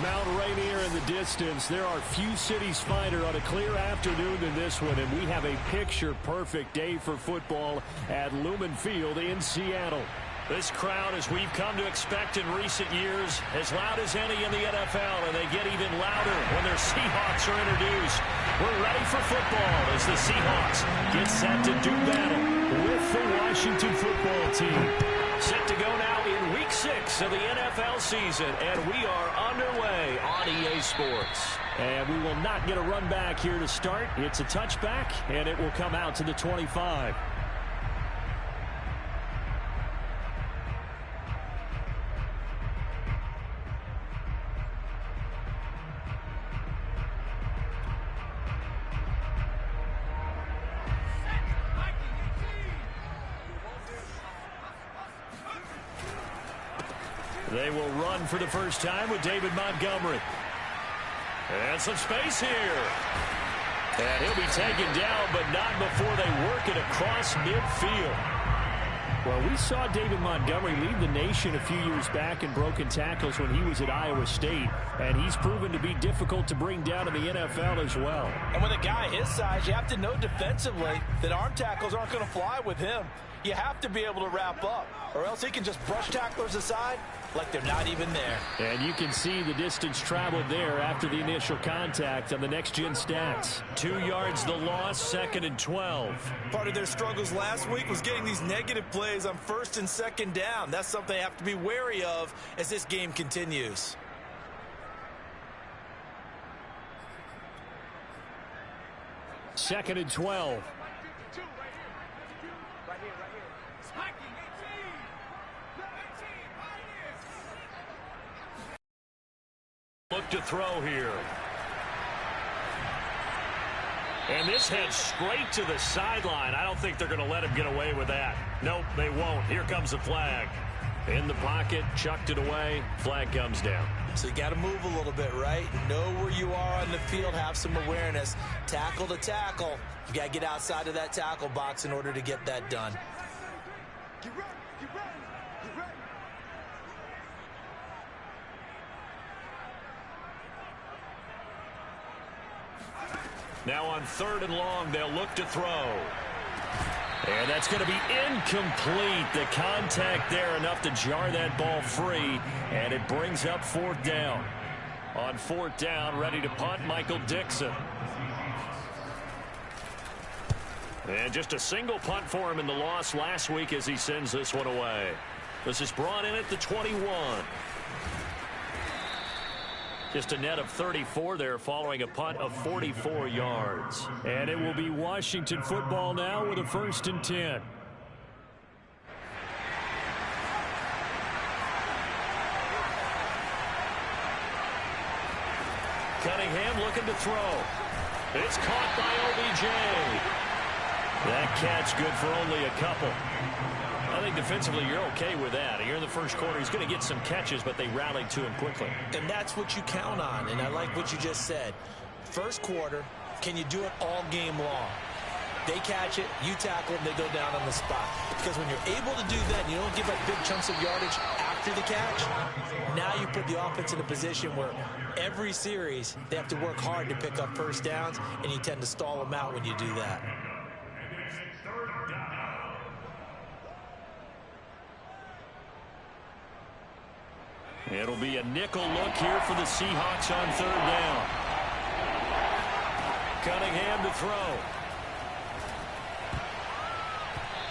Mount Rainier in the distance. There are few cities finer on a clear afternoon than this one, and we have a picture-perfect day for football at Lumen Field in Seattle. This crowd, as we've come to expect in recent years, as loud as any in the NFL, and they get even louder when their Seahawks are introduced. We're ready for football as the Seahawks get set to do battle with the Washington football team. Set to go now in Week 6 of the NFL season, and we are underway on EA Sports. And we will not get a run back here to start. It's a touchback, and it will come out to the 25. They will run for the first time with David Montgomery. And some space here. And he'll be taken down, but not before they work it across midfield. Well, we saw David Montgomery lead the nation a few years back in broken tackles when he was at Iowa State. And he's proven to be difficult to bring down in the NFL as well. And with a guy his size, you have to know defensively that arm tackles aren't going to fly with him. You have to be able to wrap up, or else he can just brush tacklers aside like they're not even there. And you can see the distance traveled there after the initial contact on the next-gen stats. 2 yards the loss, 2nd and 12. Part of their struggles last week was getting these negative plays on 1st and 2nd down. That's something they have to be wary of as this game continues. Second and 12. Look to throw here. And this heads straight to the sideline. I don't think they're going to let him get away with that. Nope, they won't. Here comes the flag. In the pocket, chucked it away. Flag comes down. So you got to move a little bit, right? Know where you are on the field, have some awareness. Tackle to tackle. You got to get outside of that tackle box in order to get that done. Get ready, get ready, get ready. Now on 3rd and long, they'll look to throw. And that's going to be incomplete. The contact there enough to jar that ball free, and it brings up 4th down. On 4th down, ready to punt, Michael Dixon. And just a single punt for him in the loss last week as he sends this one away. This is brought in at the 21. Just a net of 34 there following a punt of 44 yards. And it will be Washington football now with a 1st and 10. Cunningham looking to throw. It's caught by OBJ. That catch good for only a couple. I think defensively you're okay with that. Here in the first quarter, he's going to get some catches, but they rallied to him quickly. And that's what you count on, and I like what you just said. First quarter, can you do it all game long? They catch it, you tackle them, they go down on the spot. Because when you're able to do that, you don't give up big chunks of yardage after the catch. Now you put the offense in a position where every series they have to work hard to pick up first downs, and you tend to stall them out when you do that. It'll be a nickel look here for the Seahawks on 3rd down. Cunningham to throw.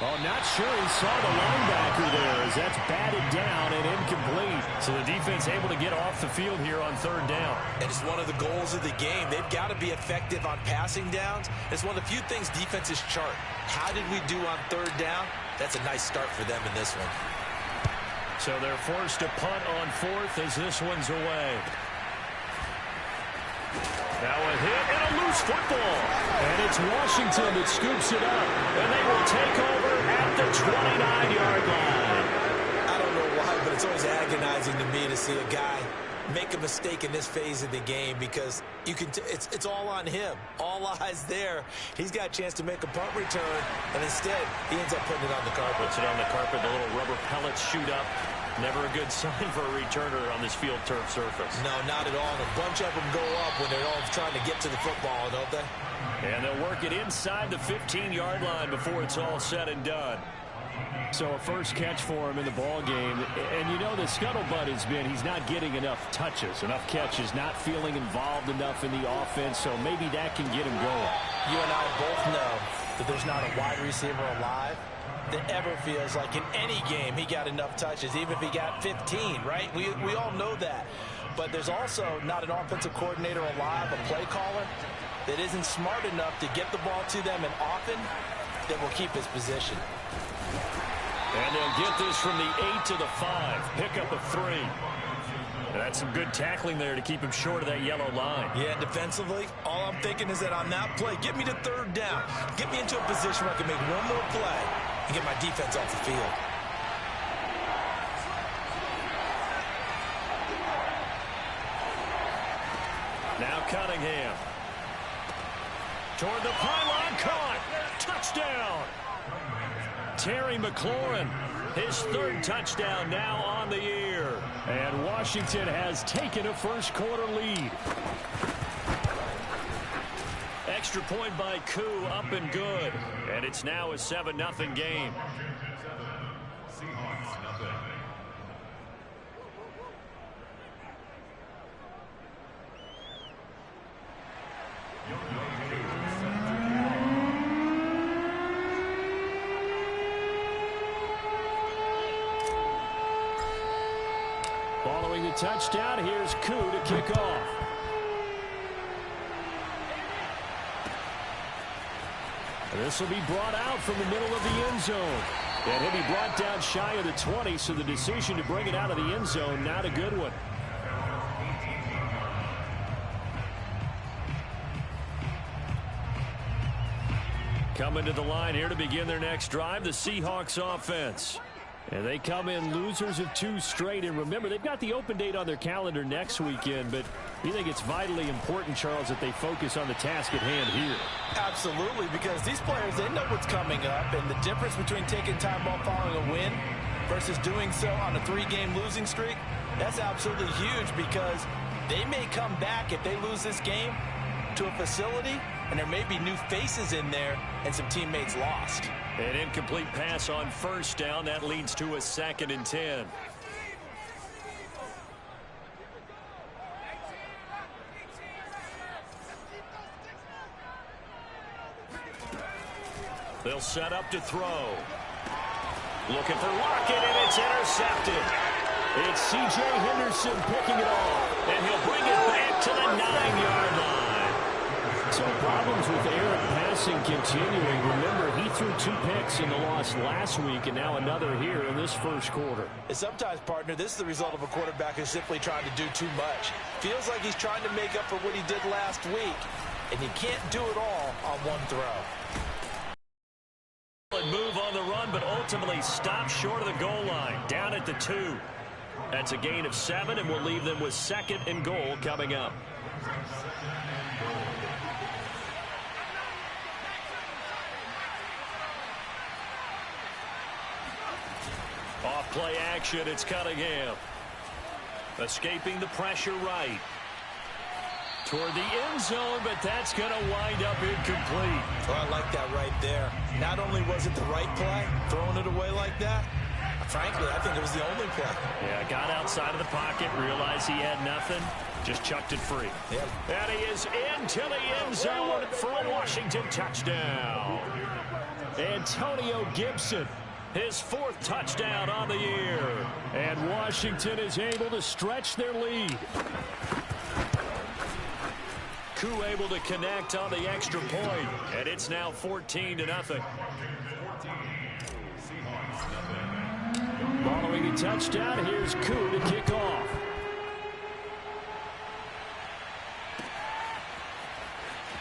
Oh, not sure he saw the linebacker there as that's batted down and incomplete. So the defense able to get off the field here on 3rd down. And it's one of the goals of the game. They've got to be effective on passing downs. It's one of the few things defenses chart. How did we do on 3rd down? That's a nice start for them in this one. So they're forced to punt on 4th as this one's away. Now a hit and a loose football. And it's Washington that scoops it up. And they will take over at the 29-yard line. I don't know why, but it's always agonizing to me to see a guy make a mistake in this phase of the game because you can it's all on him. All eyes there. He's got a chance to make a punt return, and instead he ends up putting it on the carpet. Puts it on the carpet. The little rubber pellets shoot up. Never a good sign for a returner on this field turf surface. No, not at all. A bunch of them go up when they're all trying to get to the football, don't they? And they'll work it inside the 15-yard line before it's all said and done. So a first catch for him in the ball game. And you know the scuttlebutt has been he's not getting enough touches, enough catches, not feeling involved enough in the offense. So maybe that can get him going. You and I both know that there's not a wide receiver alive that ever feels like in any game he got enough touches, even if he got 15, right? We all know that. But there's also not an offensive coordinator alive, a play caller, that isn't smart enough to get the ball to them and often that will keep his position. And they'll get this from the 8 to the 5. Pick up a 3. That's some good tackling there to keep him short of that yellow line. Yeah, defensively, all I'm thinking is that on that play, get me to third down. Get me into a position where I can make one more play and get my defense off the field. Now Cunningham. Toward the pylon, caught. Touchdown. Terry McLaurin, his third touchdown now on the year. And Washington has taken a first-quarter lead. Extra point by Koo, up and good. And it's now a 7-0 game. Following the touchdown, here's Koo to kick off. This will be brought out from the middle of the end zone. And he'll be brought down shy of the 20, so the decision to bring it out of the end zone, not a good one. Coming to the line here to begin their next drive, the Seahawks offense. And they come in losers of 2 straight. And remember, they've got the open date on their calendar next weekend. But you think it's vitally important, Charles, that they focus on the task at hand here? Absolutely, because these players, they know what's coming up. And the difference between taking time off following a win versus doing so on a 3-game losing streak, that's absolutely huge because they may come back if they lose this game to a facility, and there may be new faces in there and some teammates lost. An incomplete pass on first down. That leads to a 2nd and 10. They'll set up to throw. Looking for Lockett, and it's intercepted. It's C.J. Henderson picking it off, and he'll bring it back to the 9-yard line. So problems with Eric passing continuing. Remember, he threw 2 picks in the loss last week, and now another here in this first quarter. And sometimes, partner, this is the result of a quarterback who's simply trying to do too much. Feels like he's trying to make up for what he did last week, and you can't do it all on one throw. Move on the run, but ultimately stopped short of the goal line, down at the 2. That's a gain of 7, and we'll leave them with 2nd and goal coming up. Off play action, it's Cunningham. Escaping the pressure right. Toward the end zone, but that's going to wind up incomplete. Oh, I like that right there. Not only was it the right play, throwing it away like that, frankly, I think it was the only play. Yeah, got outside of the pocket, realized he had nothing, just chucked it free. Yep. And he is into the end zone for a Washington touchdown. Antonio Gibson, his 4th touchdown on the year. And Washington is able to stretch their lead. Koo able to connect on the extra point, and it's now 14-0. Following a touchdown, here's Koo to kick off.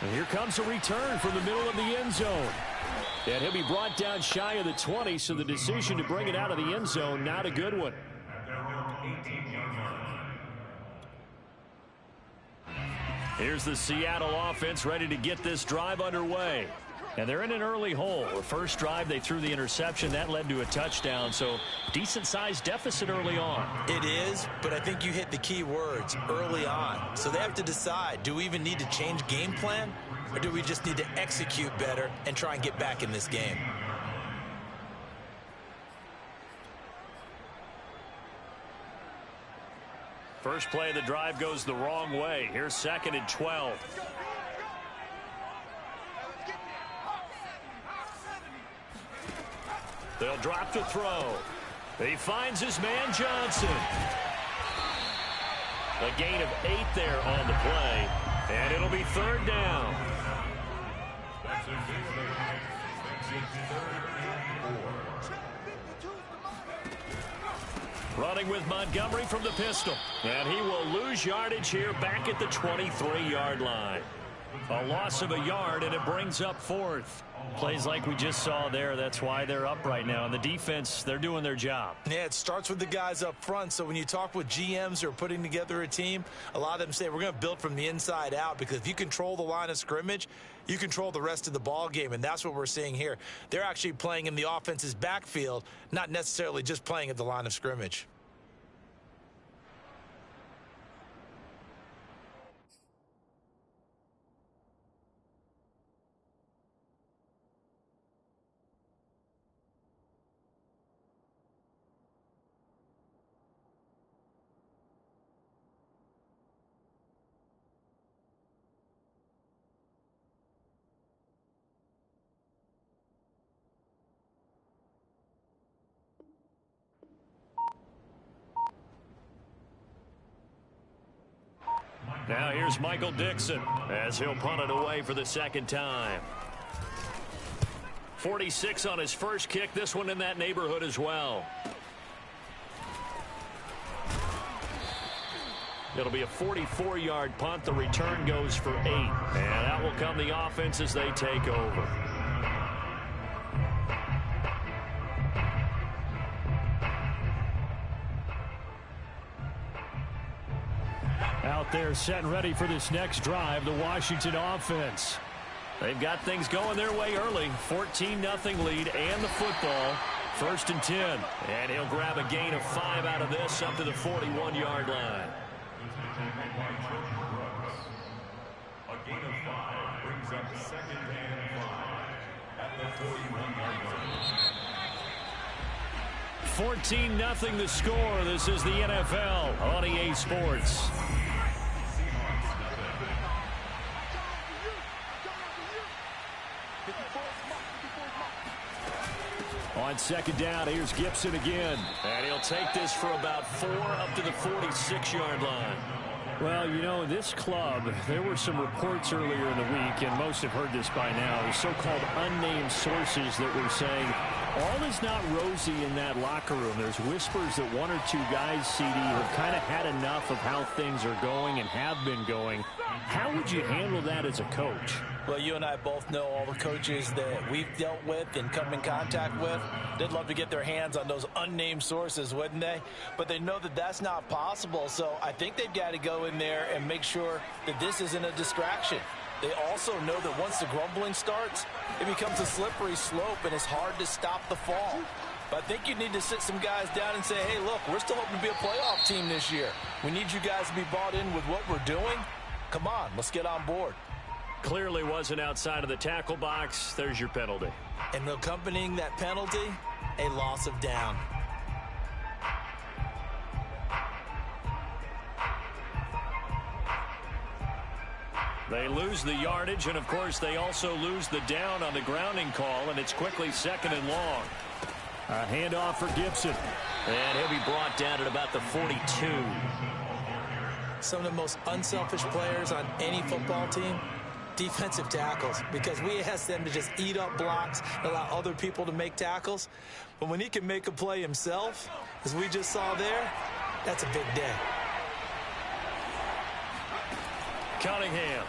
And here comes a return from the middle of the end zone. And he'll be brought down shy of the 20, so the decision to bring it out of the end zone, not a good one. Here's the Seattle offense ready to get this drive underway. And they're in an early hole. The first drive, they threw the interception. That led to a touchdown. So decent-sized deficit early on. It is, but I think you hit the key words, early on. So they have to decide, do we even need to change game plan? Or do we just need to execute better and try and get back in this game? First play of the drive goes the wrong way. Here's 2nd and 12. They'll drop to throw. He finds his man Johnson. A gain of 8 there on the play. And it'll be 3rd down. Running with Montgomery from the pistol. And he will lose yardage here back at the 23-yard line. A loss of a yard, and it brings up 4th. Plays like we just saw there. That's why they're up right now. And the defense, they're doing their job. Yeah, it starts with the guys up front. So when you talk with GMs who are putting together a team, a lot of them say we're going to build from the inside out, because if you control the line of scrimmage, you control the rest of the ball game, and that's what we're seeing here. They're actually playing in the offense's backfield, not necessarily just playing at the line of scrimmage. Now here's Michael Dixon as he'll punt it away for the 2nd time. 46 on his first kick. This one in that neighborhood as well. It'll be a 44-yard punt. The return goes for 8. And out will come the offense as they take over. Out there set and ready for this next drive, the Washington offense. They've got things going their way early. 14-0 lead and the football. 1st and 10. And he'll grab a gain of 5 out of this up to the 41-yard line. A gain of 5 brings up 2nd and 5 at the 41-yard line. 14-0 the score. This is the NFL on EA Sports. On 2nd down, here's Gibson again. And he'll take this for about 4 up to the 46-yard line. Well, you know, this club, there were some reports earlier in the week, and most have heard this by now, so-called unnamed sources that were saying all is not rosy in that locker room. There's whispers that 1 or 2 guys, CD, have kind of had enough of how things are going and have been going. How would you handle that as a coach? Well, you and I both know all the coaches that we've dealt with and come in contact with. They'd love to get their hands on those unnamed sources, wouldn't they? But they know that that's not possible, so I think they've got to go in there and make sure that this isn't a distraction. They also know that once the grumbling starts, it becomes a slippery slope, and it's hard to stop the fall. But I think you need to sit some guys down and say, hey, look, we're still hoping to be a playoff team this year. We need you guys to be bought in with what we're doing. Come on, let's get on board. Clearly wasn't outside of the tackle box. There's your penalty. And accompanying that penalty, a loss of down. They lose the yardage, and, of course, they also lose the down on the grounding call, and it's quickly 2nd and long. A handoff for Gibson. And he'll be brought down at about the 42. Some of the most unselfish players on any football team, defensive tackles, because we ask them to just eat up blocks, allow other people to make tackles. But when he can make a play himself, as we just saw there, that's a big day. Cunningham.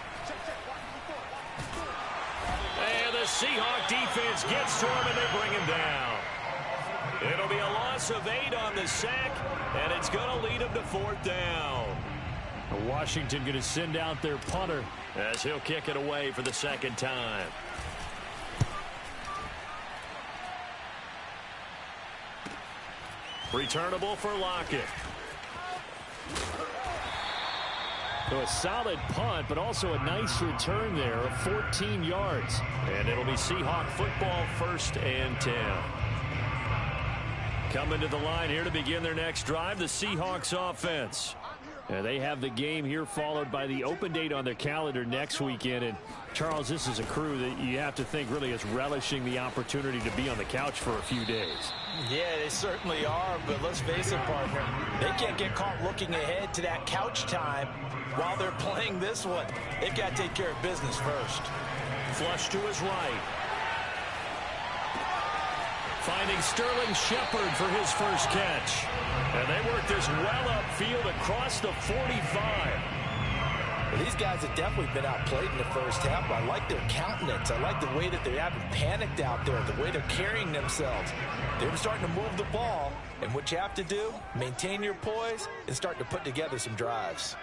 And the Seahawk defense gets to him, and they bring him down. It'll be a loss of 8 on the sack, and it's going to lead him to 4th down. Washington going to send out their punter as he'll kick it away for the 2nd time. Returnable for Lockett. So a solid punt, but also a nice return there of 14 yards. And it'll be Seahawk football, 1st and 10. Coming to the line here to begin their next drive, the Seahawks offense. They have the game here followed by the open date on their calendar next weekend. And, Charles, this is a crew that you have to think really is relishing the opportunity to be on the couch for a few days. Yeah, they certainly are, but let's face it, partner. They can't get caught looking ahead to that couch time while they're playing this one. They've got to take care of business first. Flush to his right. Finding Sterling Shepard for his first catch. And they work this well upfield across the 45. Well, these guys have definitely been outplayed in the first half. I like their countenance. I like the way that they haven't panicked out there, the way they're carrying themselves. They're starting to move the ball. And what you have to do, maintain your poise and start to put together some drives.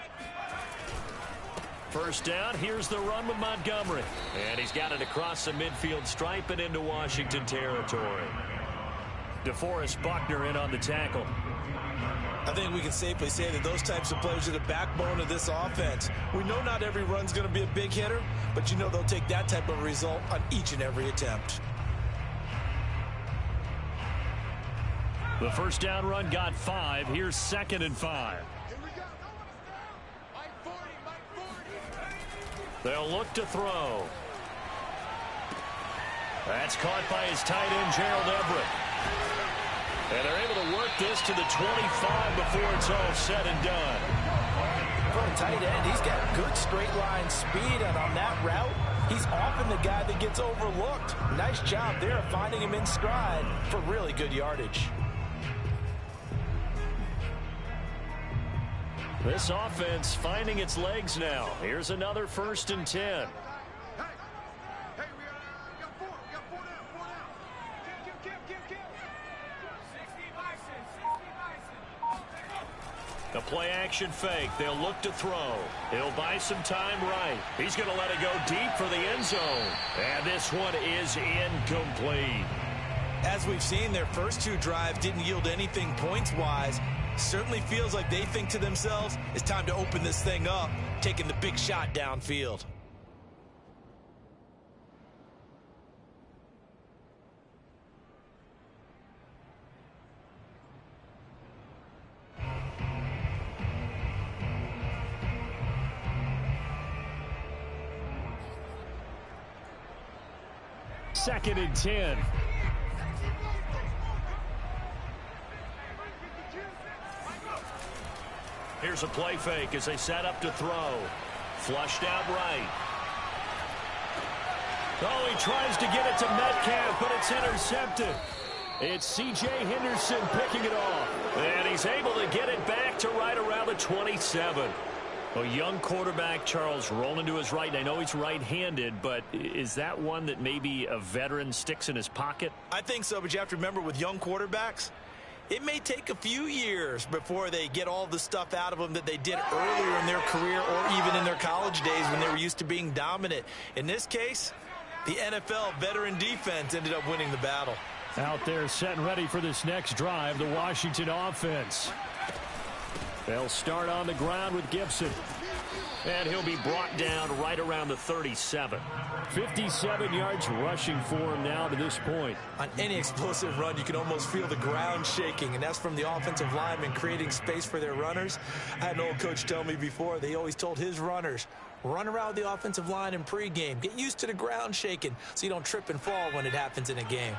First down, here's the run with Montgomery. And he's got it across the midfield stripe and into Washington territory. DeForest Buckner in on the tackle. I think we can safely say that those types of players are the backbone of this offense. We know not every run's going to be a big hitter, but you know they'll take that type of result on each and every attempt. The first down run got 5. Here's 2nd and 5. They'll look to throw. That's caught by his tight end, Gerald Everett. And they're able to work this to the 25 before it's all said and done. For a tight end, he's got good straight line speed, and on that route, he's often the guy that gets overlooked. Nice job there of finding him in stride for really good yardage. This offense finding its legs now. Here's another 1st and 10. The play action fake. They'll look to throw. He'll buy some time right. He's going to let it go deep for the end zone. And this one is incomplete. As we've seen, their first 2 drives didn't yield anything points-wise. Certainly feels like they think to themselves, it's time to open this thing up, taking the big shot downfield. Second and 10. Here's a play fake as they set up to throw. Flushed out right. Oh, he tries to get it to Metcalf, but it's intercepted. It's C.J. Henderson picking it off. And he's able to get it back to right around the 27. A young quarterback, Charles, rolling to his right. I know he's right-handed, but is that one that maybe a veteran sticks in his pocket? I think so, but you have to remember with young quarterbacks, it may take a few years before they get all the stuff out of them that they did earlier in their career or even in their college days when they were used to being dominant. In this case, the NFL veteran defense ended up winning the battle. Out there set and ready for this next drive, the Washington offense. They'll start on the ground with Gibson. And he'll be brought down right around the 37. 57 yards rushing for him now to this point. On any explosive run, you can almost feel the ground shaking, and that's from the offensive linemen creating space for their runners. I had an old coach tell me before, they always told his runners, run around the offensive line in pregame. Get used to the ground shaking so you don't trip and fall when it happens in a game.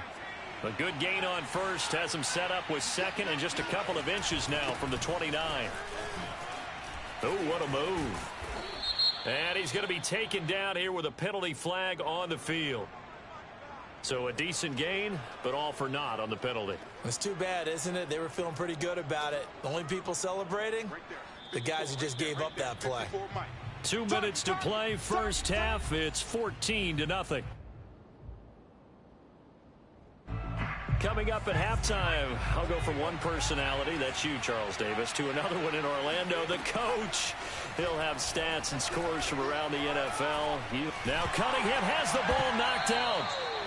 A good gain on first has him set up with 2nd and just a couple of inches now from the 29. Oh, what a move. And he's going to be taken down here with a penalty flag on the field. So a decent gain, but all for naught on the penalty. It's too bad, isn't it? They were feeling pretty good about it. The only people celebrating, the guys who just gave up that play. 2 minutes to play first half. It's 14-0. Coming up at halftime, I'll go from one personality, that's you, Charles Davis, to another one in Orlando, the coach. He'll have stats and scores from around the NFL. Now Cunningham has the ball knocked out.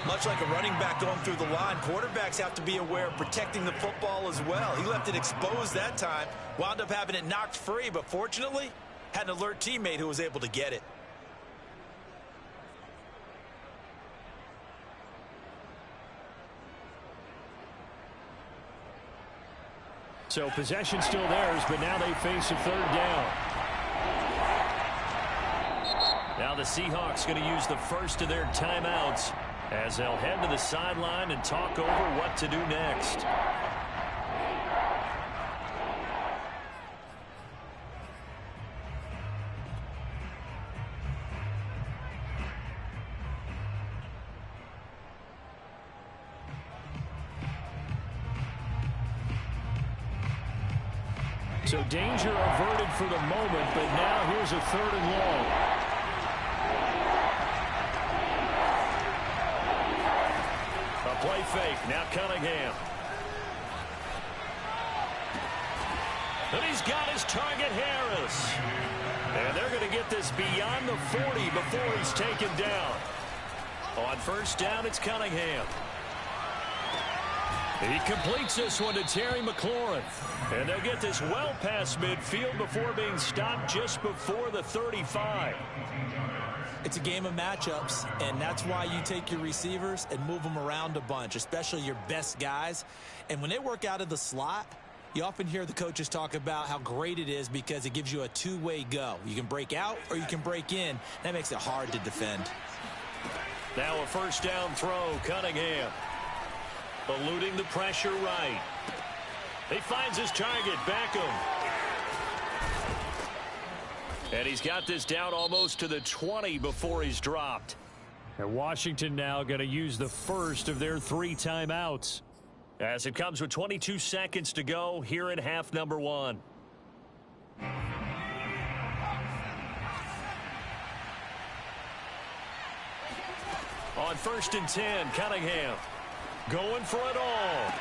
Much like a running back going through the line, quarterbacks have to be aware of protecting the football as well. He left it exposed that time, wound up having it knocked free, but fortunately, had an alert teammate who was able to get it. So possession still theirs, but now they face a third down. Now the Seahawks going to use the first of their timeouts as they'll head to the sideline and talk over what to do next. So danger averted for the moment, but now here's a 3rd and long. A play fake. Now Cunningham. And he's got his target, Harris. And they're going to get this beyond the 40 before he's taken down. On first down, it's Cunningham. He completes this one to Terry McLaurin. And they'll get this well past midfield before being stopped just before the 35. It's a game of matchups, and that's why you take your receivers and move them around a bunch, especially your best guys. And when they work out of the slot, you often hear the coaches talk about how great it is because it gives you a two-way go. You can break out or you can break in. That makes it hard to defend. Now a first down throw, Cunningham. Eluding the pressure right. He finds his target, Beckham. And he's got this down almost to the 20 before he's dropped. And Washington now going to use the first of their 3 timeouts, as it comes with 22 seconds to go here in half number 1. On first and 10, Cunningham going for it all.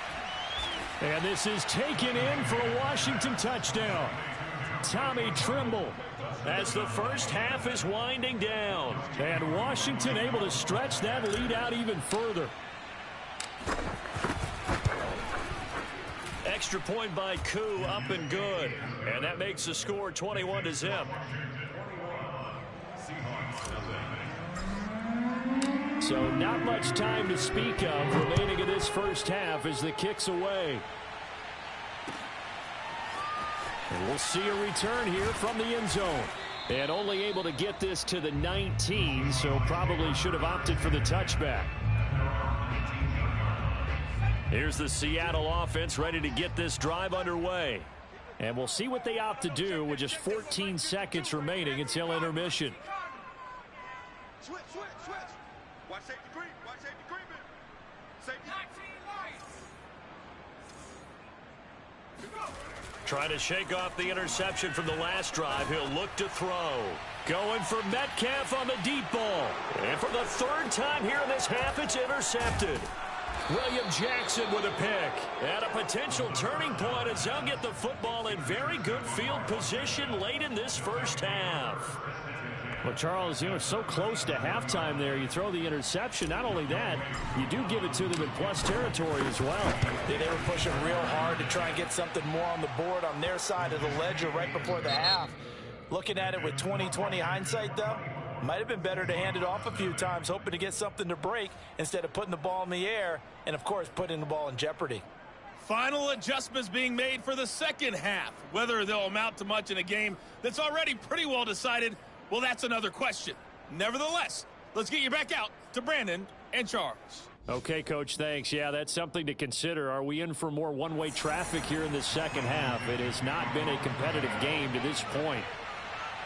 And this is taken in for a Washington touchdown. Tommy Trimble, as the first half is winding down. And Washington able to stretch that lead out even further. Extra point by Koo, up and good. And that makes the score 21-0. So not much time to speak of remaining in this first half as the kick's away. And we'll see a return here from the end zone. And only able to get this to the 19, so probably should have opted for the touchback. Here's the Seattle offense ready to get this drive underway. And we'll see what they opt to do with just 14 seconds remaining until intermission. Switch, switch, switch. Watch safety green. Watch safety green. Safety. Trying to shake off the interception from the last drive. He'll look to throw. Going for Metcalf on the deep ball. And for the 3rd time here in this half, it's intercepted. William Jackson with a pick. And a potential turning point as they'll get the football in very good field position late in this first half. Well, Charles, so close to halftime there. You throw the interception. Not only that, you do give it to them in plus territory as well. Yeah, they were pushing real hard to try and get something more on the board on their side of the ledger right before the half. Looking at it with 20/20 hindsight, though, might have been better to hand it off a few times, hoping to get something to break instead of putting the ball in the air and, of course, putting the ball in jeopardy. Final adjustments being made for the second half. Whether they'll amount to much in a game that's already pretty well decided, well, that's another question. Nevertheless, let's get you back out to Brandon and Charles. Okay, Coach, thanks. Yeah, that's something to consider. Are we in for more one-way traffic here in the second half? It has not been a competitive game to this point.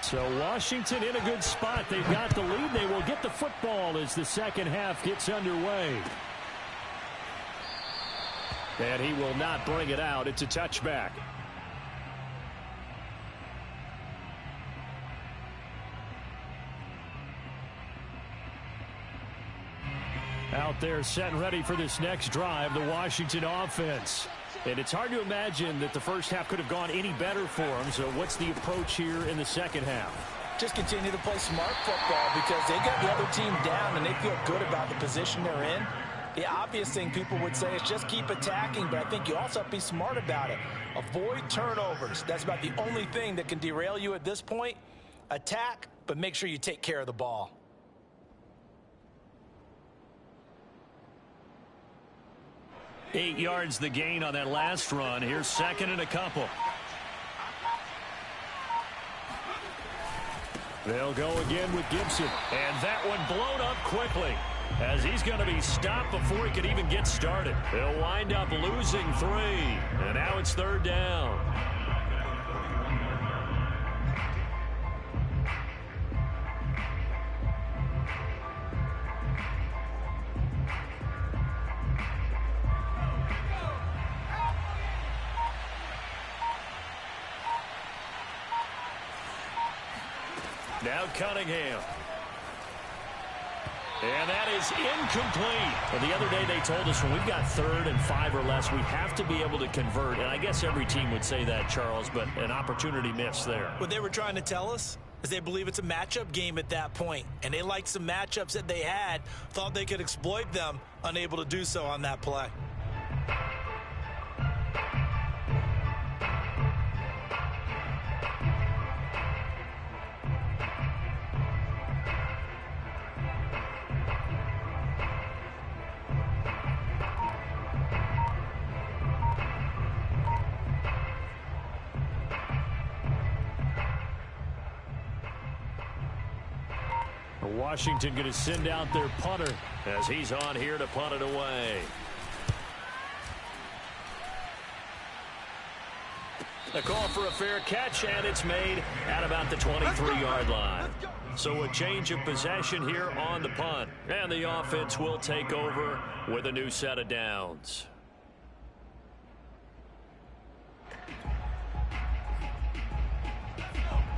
So Washington in a good spot. They've got the lead. They will get the football as the second half gets underway. And he will not bring it out. It's a touchback. Out there set and ready for this next drive, the Washington offense. And it's hard to imagine that the first half could have gone any better for them. So what's the approach here in the second half? Just continue to play smart football because they got the other team down and they feel good about the position they're in. The obvious thing people would say is just keep attacking, but I think you also have to be smart about it. Avoid turnovers. That's about the only thing that can derail you at this point. Attack, but make sure you take care of the ball. Eight yards the gain on that last run. Here's second and a couple. They'll go again with Gibson. And that one blown up quickly as he's going to be stopped before he could even get started. They'll wind up losing 3. And now it's third down. Now Cunningham. And that is incomplete. Well, the other day they told us when we've got 3rd and 5 or less, we have to be able to convert. And I guess every team would say that, Charles, but an opportunity missed there. What they were trying to tell us is they believe it's a matchup game at that point. And they liked some matchups that they had, thought they could exploit them, unable to do so on that play. Washington going to send out their punter as he's on here to punt it away. A call for a fair catch, and it's made at about the 23-yard line. So a change of possession here on the punt. And the offense will take over with a new set of downs.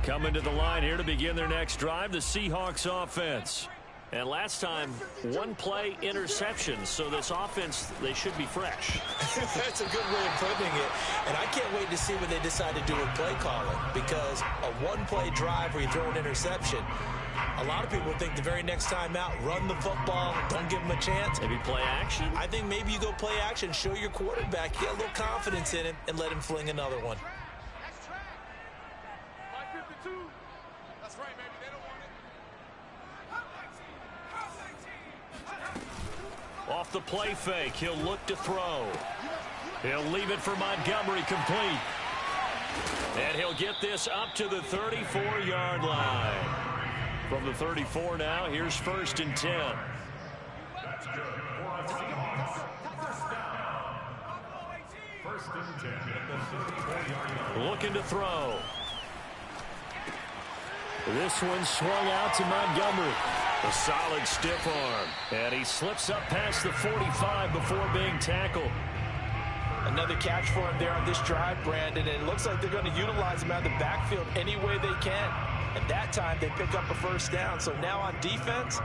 Coming to the line here to begin their next drive, the Seahawks offense. And last time, 1-play interception. So this offense, they should be fresh. That's a good way of putting it. And I can't wait to see what they decide to do with play calling. Because a 1-play drive where you throw an interception, a lot of people think the very next time out, run the football, don't give them a chance. Maybe play action? I think maybe you go play action, show your quarterback, get a little confidence in him, and let him fling another one. Off the play fake, he'll look to throw. He'll leave it for Montgomery, complete. And he'll get this up to the 34-yard line. From the 34 now, here's 1st and 10. That's good for a Seahawks. First and 10 at the 64-yard line. Looking to throw. This one swung out to Montgomery. A solid stiff arm. And he slips up past the 45 before being tackled. Another catch for him there on this drive, Brandon. And it looks like they're going to utilize him out of the backfield any way they can. And that time they pick up a first down. So now on defense,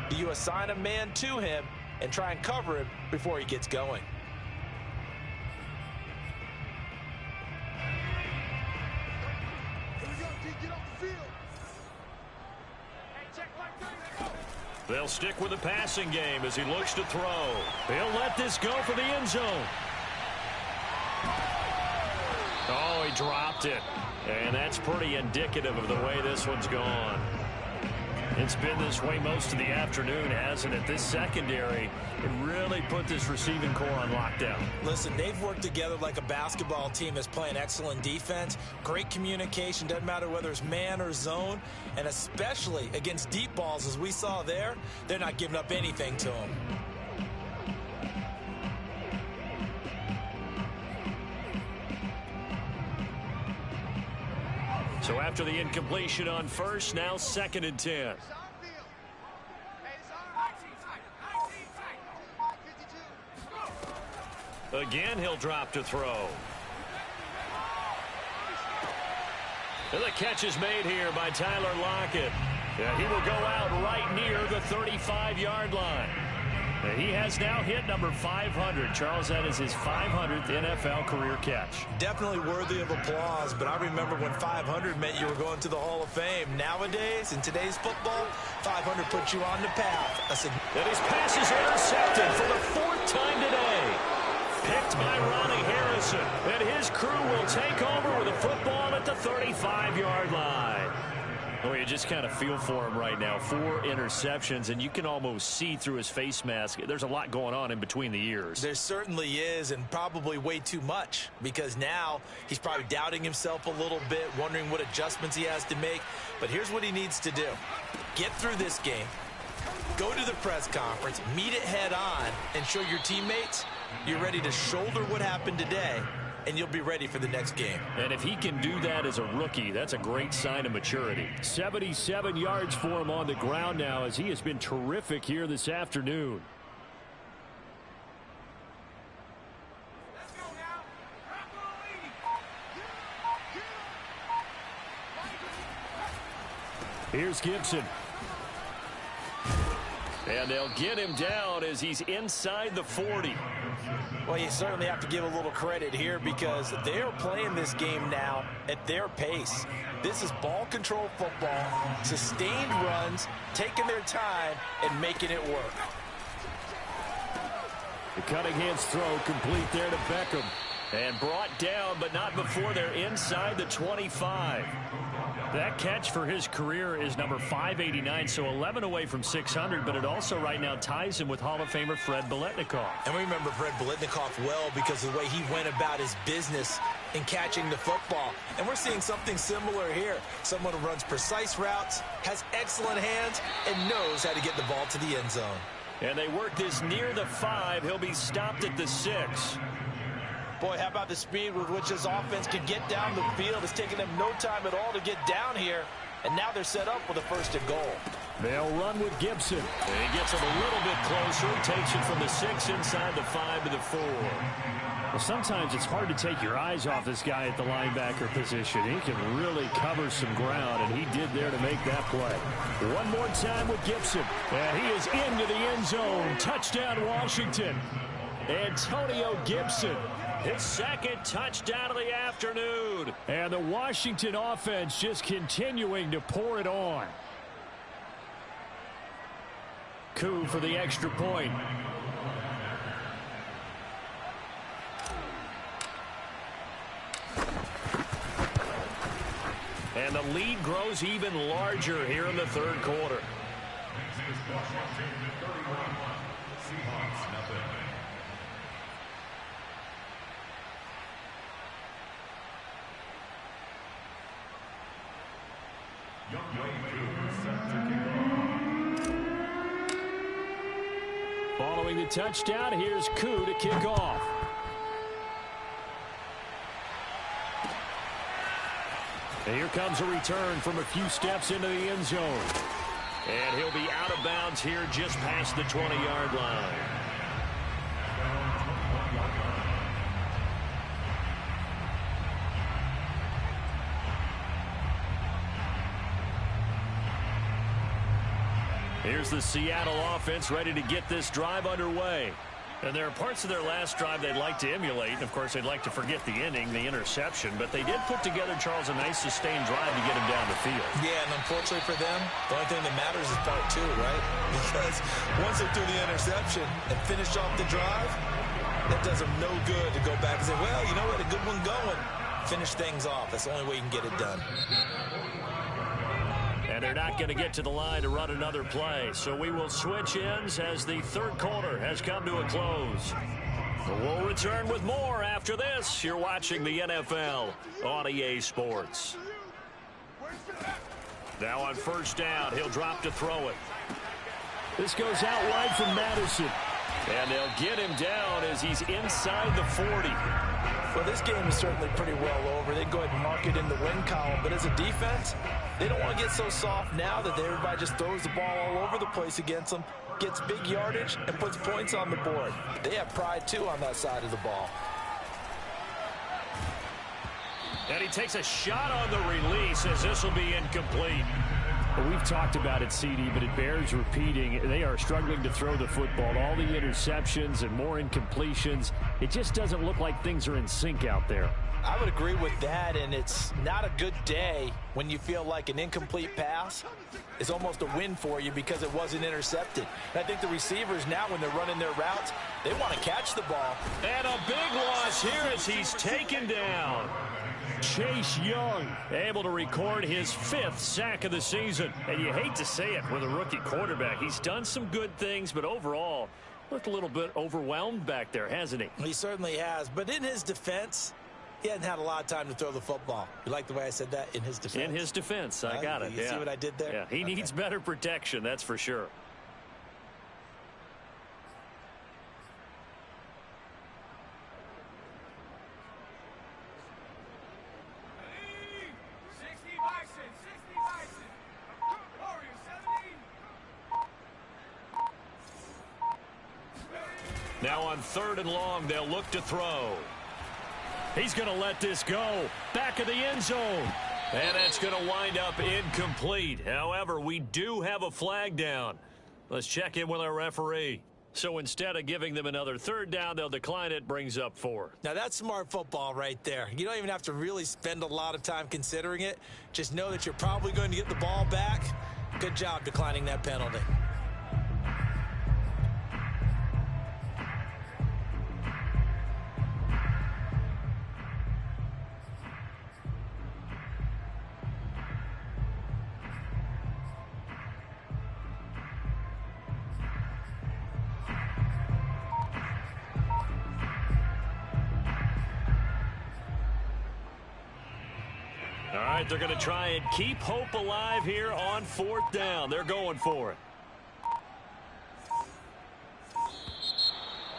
do you assign a man to him and try and cover him before he gets going? They'll stick with the passing game as he looks to throw. He'll let this go for the end zone. Oh, he dropped it. And that's pretty indicative of the way this one's gone. It's been this way most of the afternoon, hasn't it? This secondary, it really put this receiving core on lockdown. Listen, they've worked together like a basketball team that's playing excellent defense. Great communication, doesn't matter whether it's man or zone. And especially against deep balls, as we saw there, they're not giving up anything to them. So after the incompletion on first, now 2nd and 10. Again, he'll drop to throw. And the catch is made here by Tyler Lockett. Yeah, he will go out right near the 35-yard line. He has now hit number 500. Charles, that is his 500th NFL career catch. Definitely worthy of applause, but I remember when 500 meant you were going to the Hall of Fame. Nowadays, in today's football, 500 puts you on the path. And his pass is intercepted for the 4th time today. Picked by Ronnie Harrison. And his crew will take over with a football at the 35-yard line. Oh, you just kind of feel for him right now. 4 interceptions, and you can almost see through his face mask. There's a lot going on in between the ears. There certainly is, and probably way too much, because now he's probably doubting himself a little bit, wondering what adjustments he has to make. But here's what he needs to do. Get through this game, go to the press conference, meet it head on, and show your teammates you're ready to shoulder what happened today, and you'll be ready for the next game. And if he can do that as a rookie, that's a great sign of maturity. 77 yards for him on the ground now, as he has been terrific here this afternoon. Here's Gibson. And they'll get him down as he's inside the 40. Well, you certainly have to give a little credit here because they're playing this game now at their pace. This is ball control football, sustained runs, taking their time, and making it work. The Cunningham's throw complete there to Beckham. And brought down, but not before they're inside the 25. That catch for his career is number 589, so 11 away from 600, but it also right now ties him with Hall of Famer Fred Biletnikoff. And we remember Fred Biletnikoff well because of the way he went about his business in catching the football. And we're seeing something similar here. Someone who runs precise routes, has excellent hands, and knows how to get the ball to the end zone. And they work this near the 5. He'll be stopped at the 6. Boy, how about the speed with which this offense can get down the field? It's taken them no time at all to get down here, and now they're set up with a 1st and goal. They'll run with Gibson. And he gets him a little bit closer. Takes it from the 6 inside the 5 to the 4. Well, sometimes it's hard to take your eyes off this guy at the linebacker position. He can really cover some ground, and he did there to make that play. One more time with Gibson. And he is into the end zone. Touchdown, Washington. Antonio Gibson. His 2nd touchdown of the afternoon. And the Washington offense just continuing to pour it on. Coup for the extra point. And the lead grows even larger here in the 3rd quarter. Following the touchdown, here's Koo to kick off. And here comes a return from a few steps into the end zone. And he'll be out of bounds here just past the 20-yard line. Here's the Seattle offense ready to get this drive underway. And there are parts of their last drive they'd like to emulate. And, of course, they'd like to forget the ending, the interception. But they did put together, Charles, a nice sustained drive to get him down the field. Yeah, and unfortunately for them, the only thing that matters is part 2, right? Because once they threw the interception and finished off the drive, that does them no good to go back and say, well, you know what, a good one going. Finish things off. That's the only way you can get it done. And they're not going to get to the line to run another play. So we will switch ends as the 3rd quarter has come to a close. We'll return with more after this. You're watching the NFL on EA Sports. Now on 1st down, he'll drop to throw it. This goes out wide from Madison. And they'll get him down as he's inside the 40. Well, this game is certainly pretty well over. They can go ahead and mark it in the win column. But as a defense, they don't want to get so soft now that everybody just throws the ball all over the place against them, gets big yardage, and puts points on the board. They have pride, too, on that side of the ball. And he takes a shot on the release as this will be incomplete. Well, we've talked about it, CD, but it bears repeating. They are struggling to throw the football. All the interceptions and more incompletions. It just doesn't look like things are in sync out there. I would agree with that, and it's not a good day when you feel like an incomplete pass is almost a win for you because it wasn't intercepted. And I think the receivers now, when they're running their routes, they want to catch the ball. And a big loss here as he's taken down. Chase Young able to record his 5th sack of the season. And you hate to say it with a rookie quarterback. He's done some good things, but overall looked a little bit overwhelmed back there, hasn't he? He certainly has. But in his defense, he hadn't had a lot of time to throw the football. You like the way I said that? In his defense. In his defense. I got it. You see what I did there? Yeah, he needs better protection, that's for sure. Now on 3rd and long, they'll look to throw. He's going to let this go. Back of the end zone. And that's going to wind up incomplete. However, we do have a flag down. Let's check in with our referee. So instead of giving them another 3rd down, they'll decline it, brings up 4. Now that's smart football right there. You don't even have to really spend a lot of time considering it. Just know that you're probably going to get the ball back. Good job declining that penalty. All right, they're going to try and keep hope alive here on 4th down. They're going for it.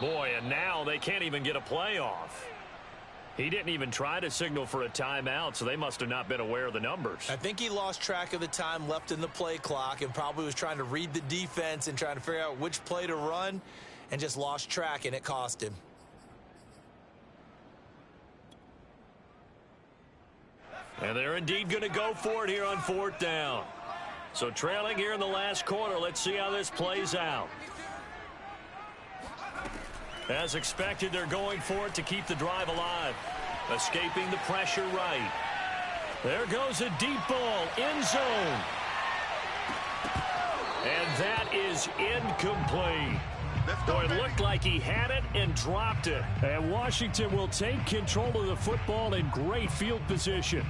Boy, and now they can't even get a play off. He didn't even try to signal for a timeout, so they must have not been aware of the numbers. I think he lost track of the time left in the play clock and probably was trying to read the defense and trying to figure out which play to run and just lost track, and it cost him. And they're indeed going to go for it here on 4th down. So trailing here in the last quarter, let's see how this plays out. As expected, they're going for it to keep the drive alive. Escaping the pressure right. There goes a deep ball, end zone. And that is incomplete. Boy, it looked like he had it and dropped it. And Washington will take control of the football in great field position.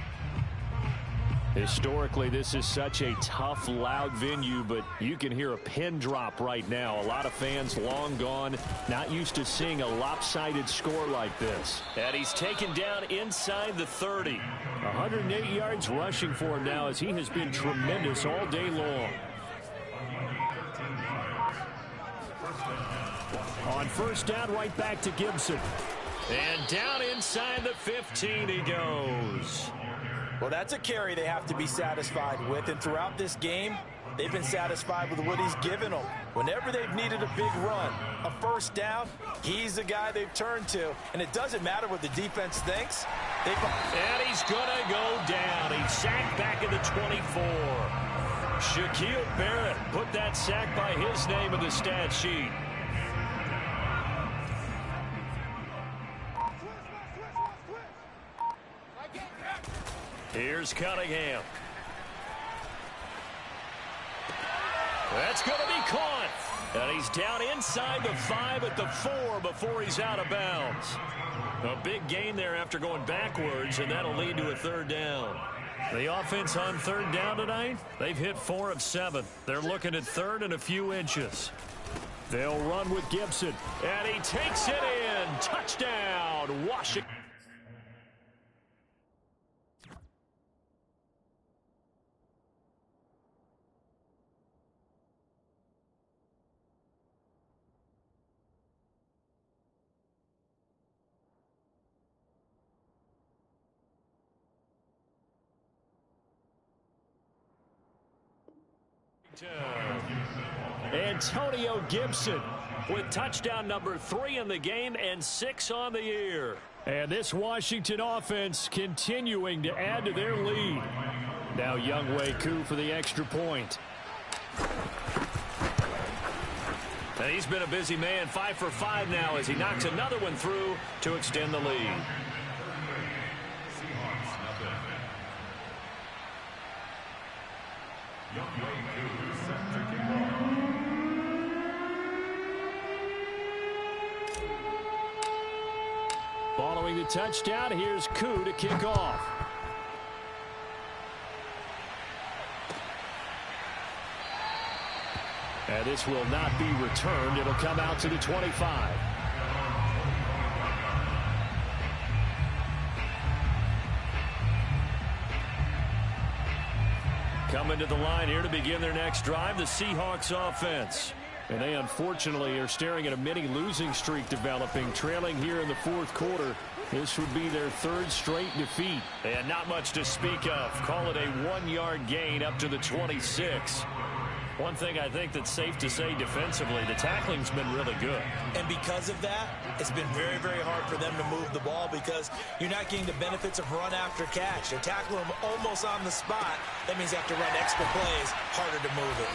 Historically, this is such a tough, loud venue, but you can hear a pin drop right now. A lot of fans long gone, not used to seeing a lopsided score like this. And he's taken down inside the 30. 108 yards rushing for him now as he has been tremendous all day long. On 1st down, right back to Gibson. And down inside the 15 he goes. Well, that's a carry they have to be satisfied with, and throughout this game, they've been satisfied with what he's given them. Whenever they've needed a big run, a 1st down, he's the guy they've turned to, and it doesn't matter what the defense thinks. And he's going to go down. He's sacked back at the 24. Shaquille Barrett put that sack by his name in the stat sheet. Here's Cunningham. That's going to be caught. And he's down inside the 5 at the 4 before he's out of bounds. A big gain there after going backwards, and that'll lead to a 3rd down. The offense on 3rd down tonight, they've hit 4 of 7. They're looking at 3rd and a few inches. They'll run with Gibson, and he takes it in. Touchdown, Washington. Antonio Gibson with touchdown number 3 in the game and 6 on the year. And this Washington offense continuing to add to their lead. Now Younghoe Koo for the extra point. And he's been a busy man, 5 for 5 now as he knocks another one through to extend the lead. Following the touchdown, here's Koo to kick off. And this will not be returned. It'll come out to the 25. Coming to the line here to begin their next drive, the Seahawks offense. And they unfortunately are staring at a mini losing streak developing, trailing here in the fourth quarter. This would be their third straight defeat. And not much to speak of. Call it a 1-yard gain up to the 26. One thing I think that's safe to say defensively, the tackling's been really good. And because of that, it's been very, very hard for them to move the ball because you're not getting the benefits of run after catch. They're tackling them almost on the spot. That means they have to run extra plays, harder to move it.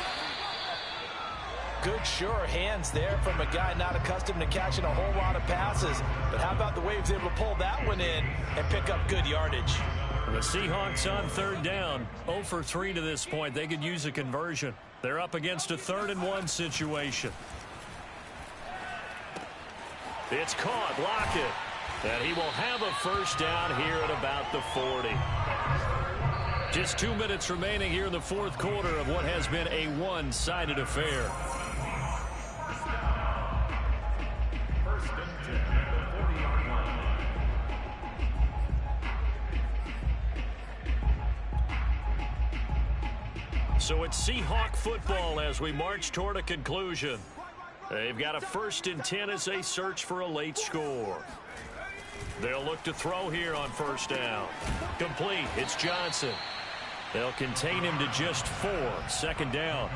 Good, sure hands there from a guy not accustomed to catching a whole lot of passes. But how about the way he was able to pull that one in and pick up good yardage? The Seahawks on third down, 0 for 3 to this point. They could use a conversion. They're up against a 3rd and 1 situation. It's caught, Lockett. And he will have a first down here at about the 40. Just 2 minutes remaining here in the fourth quarter of what has been a one-sided affair. First and 10 at the 40-yard line. So it's Seahawk football as we march toward a conclusion. They've got a 1st and 10 as they search for a late score. They'll look to throw here on first down. Complete. It's Johnson. They'll contain him to just 4. 2nd down.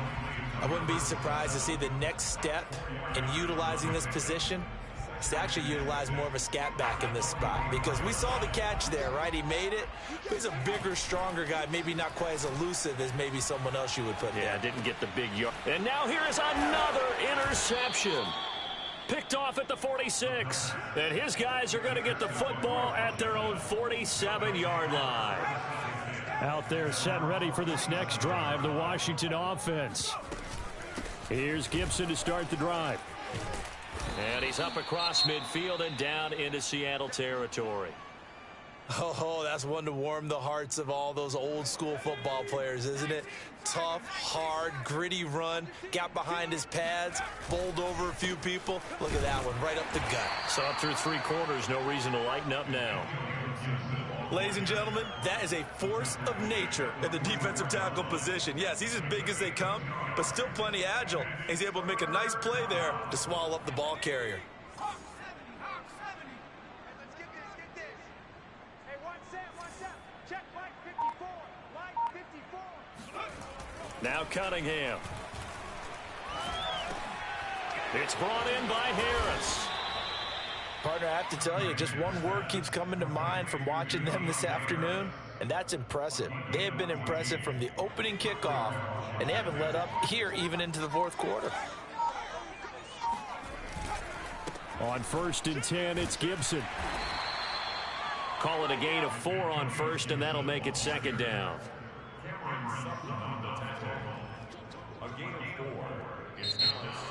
I wouldn't be surprised to see the next step in utilizing this position is to actually utilize more of a scat back in this spot, because we saw the catch there, right? He made it. He's a bigger, stronger guy, maybe not quite as elusive as maybe someone else you would put there. Yeah, didn't get the big yard. And now here is another interception. Picked off at the 46. And his guys are going to get the football at their own 47-yard line. Out there set and ready for this next drive, the Washington offense. Here's Gibson to start the drive. And he's up across midfield and down into Seattle territory. Oh, that's one to warm the hearts of all those old school football players, isn't it? Tough, hard, gritty run, got behind his pads, bowled over a few people. Look at that one, right up the gut. Saw through 3 quarters, no reason to lighten up now. Ladies and gentlemen, that is a force of nature at the defensive tackle position. Yes, he's as big as they come, but still plenty agile. He's able to make a nice play there to swallow up the ball carrier. Now Cunningham. It's brought in by Harris. Partner, I have to tell you, just one word keeps coming to mind from watching them this afternoon, and that's impressive. They have been impressive from the opening kickoff, and they haven't let up here even into the fourth quarter. On 1st and 10, it's Gibson. Call it a gain of 4 on 1st, and that'll make it 2nd down.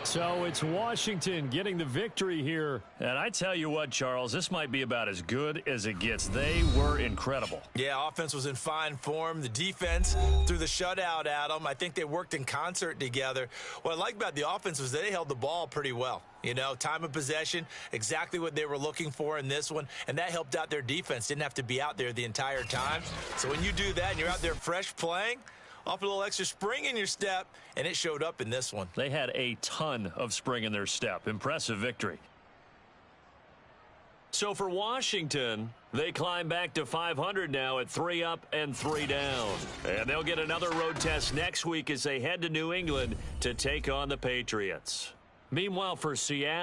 So it's Washington getting the victory here. And I tell you what, Charles, this might be about as good as it gets. They were incredible. Yeah, offense was in fine form. The defense threw the shutout at them. I think they worked in concert together. What I like about the offense was they held the ball pretty well. You know, time of possession, exactly what they were looking for in this one, and that helped out their defense. Didn't have to be out there the entire time. So when you do that and you're out there fresh playing, off a little extra spring in your step, and it showed up in this one. They had a ton of spring in their step. Impressive victory. So for Washington, they climb back to 500 now at 3 up and 3 down. And they'll get another road test next week as they head to New England to take on the Patriots. Meanwhile, for Seattle,